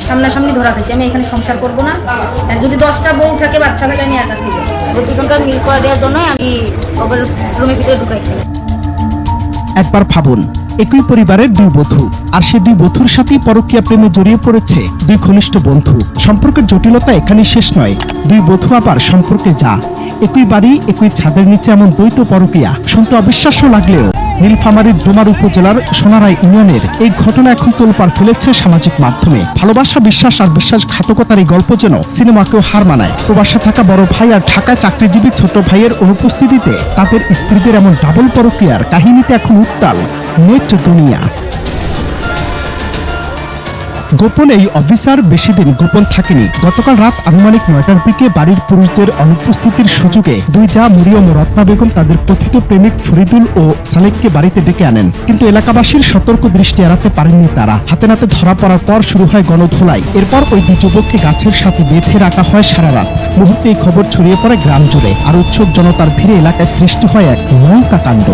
সামনাসামনি ধরা খাইছি। আমি এখানে সংসার করব না, আর যদি 10টা বউ থাকে বাচ্চা থাকে আমি একা ছিল। দুজনকার মিল করে দেওয়ার জন্য আমি ওদের রুমের ভিতরে ঢুকাইছি। একবার ভাবুন, একই পরিবারের দুই বধূ, আর সে দুই বধূর সাথেই পরকীয়া প্রেমে জড়িয়ে পড়েছে দুই ঘনিষ্ঠ বন্ধু। সম্পর্কের জটিলতা এখানে শেষ নয়, দুই বধূ আবার সম্পর্কে যা। একই বাড়ি, একই ছাদের নিচে এমন দ্বৈত পরকীয়া শুনতে অবিশ্বাস্য লাগলেও নীলফামারীর ডোমার উপজেলার সোনারাই ইউনিয়নের এই ঘটনা এখন তোলপাড় ফেলেছে সামাজিক মাধ্যমে। ভালোবাসা, বিশ্বাস আর বিশ্বাসঘাতকতার এই গল্প যেন সিনেমাকেও হার মানায়। প্রবাসে থাকা বড় ভাই আর ঢাকায় চাকরিজীবী ছোট ভাইয়ের অনুপস্থিতিতে তাদের স্ত্রীদের এমন ডাবল পরকীয়ার কাহিনীতে এখন উত্তাল নেট দুনিয়া। গোপন এই অফিসার বেশি দিন গোপন থাকেনি। গতকাল রাত আনুমানিক 9টার দিকে বাড়ির পুরুষদের অনুপস্থিতির সুযোগে দুই জা মরিয়ম ও রত্না বেগম তাদের কথিত প্রেমিক ফরিদুল ও সালেককে বাড়িতে ডেকে আনেন। কিন্তু এলাকাবাসীর সতর্ক দৃষ্টি এড়াতে পারেননি তারা। হাতে নাতে ধরা পড়ার পর শুরু হয় গণধোলাই। এরপর ওই দুই যুবককে গাছের সাথে বেঁধে রাখা হয় সারা রাত। মুহূর্তে এই খবর ছড়িয়ে পড়ে গ্রাম জুড়ে, আর উৎসুক জনতার ভিড়ে এলাকায় সৃষ্টি হয় এক লঙ্কা কাণ্ড।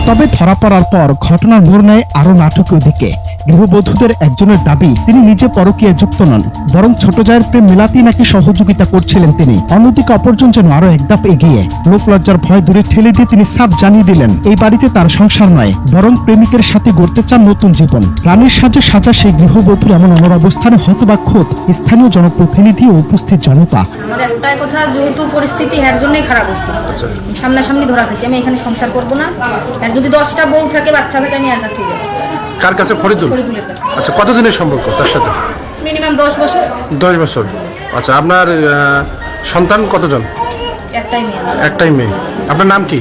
তবে ধরা পড়ার পর ঘটনার মোড় নেয় আরো নাটকীয় দিকে। গৃহবধূদের একজনের দাবি, তিনি নিজে পরকীয়ায় যুক্ত নন, বরং ছোট জায়ের প্রেম মেলাতেই নাকি সহযোগিতা করছিলেন তিনি। অন্যদিকে অপরজন যেন আরো এক ধাপ এগিয়ে। লোকলজ্জার ভয় দূরে ঠেলে দিয়ে তিনি সাফ জানিয়ে দিলেন, এই বাড়িতে তার সংসার নয়, বরং প্রেমিকের সাথে গড়তে চান নতুন জীবন। রানীর সাজে সাজা সেই গৃহবধূর এমন অনর অবস্থানে হতবাক খোদ স্থানীয় জনপ্রতিনিধি ও উপস্থিত জনতা। আমার একটাই কথা, যেহেতু পরিস্থিতি এর জন্যই খারাপ হয়েছে, সামনাসামনি ধরা খাইছি। আমি এখানে সংসার করব না, আর যদি 10টা বউ থাকে বাচ্চা থাকে আমি একা ছিল। কার কাছে? ফরিদুল। ফরিদুলের কাছে। আচ্ছা, কতদিনের সম্পর্ক তার সাথে? মিনিমাম 10 বছর। 10 বছর। আচ্ছা, আপনার সন্তান কতজন? একটাই মেয়ে। একটাই মেয়ে। আপনার নাম কি?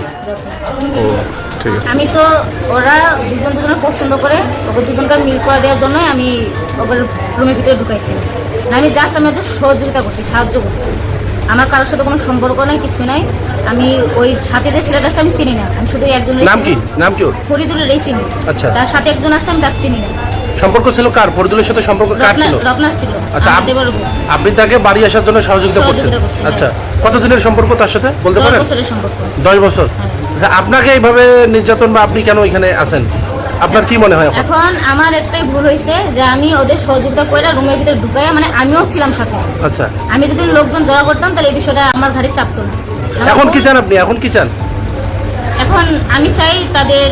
ও ঠিক আছে। আমি তো ওরা দুজনের পছন্দ করে ওকে দুজনকার মিল করে দেওয়ার জন্য আমি ওদের রুমের ভিতরে ঢুকাইছি। আমি যার সামনে তো সহযোগিতা করছি, সাহায্য করছি। আমার কারোর সাথে কোনো সম্পর্ক নাই, কিছু নাই। আমি ওই সাথে যে ছেলেটার আমি চিনি না, আমি শুধু একজনের নাম কি? নাম কি ওর? ফরিদুলের এই চিনি। আচ্ছা, তার সাথে একজন আসছে, আমি তাকে চিনি না। সম্পর্ক ছিল কার? ফরিদুলের সাথে সম্পর্ক কার ছিল? রত্না ছিল। আচ্ছা, আপনি তাকে বাড়ি আসার জন্য সহযোগিতা করছেন? আচ্ছা, কতদিনের সম্পর্ক তার সাথে বলতে পারেন? 10 বছরের সম্পর্ক। 10 বছর। আচ্ছা, আপনাকে এইভাবে নির্যাতন বা আপনি কেন এখানে আছেন, আপনার কি মনে হয়? এখন আমার একটাই ভুল হয়েছে যে আমি ওদের সহযোগিতা করে রুমের ভিতরে ঢুকাই, মানে আমিও ছিলাম সাথে। আচ্ছা, আমি যদি লোকজন জড়া করতাম তাহলে এই বিষয়টা আমার ঘাড়ে চাপতো না। এখন কি চান আপনি? এখন কি চান? এখন আমি চাই তাদের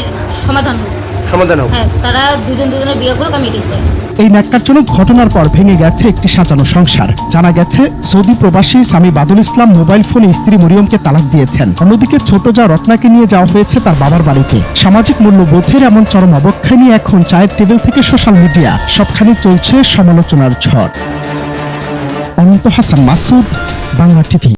সমাধান হোক। সমাধান হোক। হ্যাঁ, তারা দুজনের বিয়ে করুক, আমি এটাই চাই। এই ন্যাক্কারজনক ঘটনার পর ভেঙে গেছে একটি সাজানো সংসার। জানা গেছে সৌদি প্রবাসী স্বামী বাদুল ইসলাম মোবাইল ফোনে স্ত্রী মরিয়মকে তালাক দিয়েছেন। অন্যদিকে ছোট যা রত্নাকে নিয়ে যাওয়া হয়েছে তার বাবার বাড়িতে। সামাজিক মূল্যবোধের এমন চরম অবক্ষয় নিয়ে এখন চায়ের টেবিল থেকে সোশ্যাল মিডিয়া সবখানে চলছে সমালোচনার ঝড়। অনন্ত হাসান মাসুদ, বাংলা টিভি।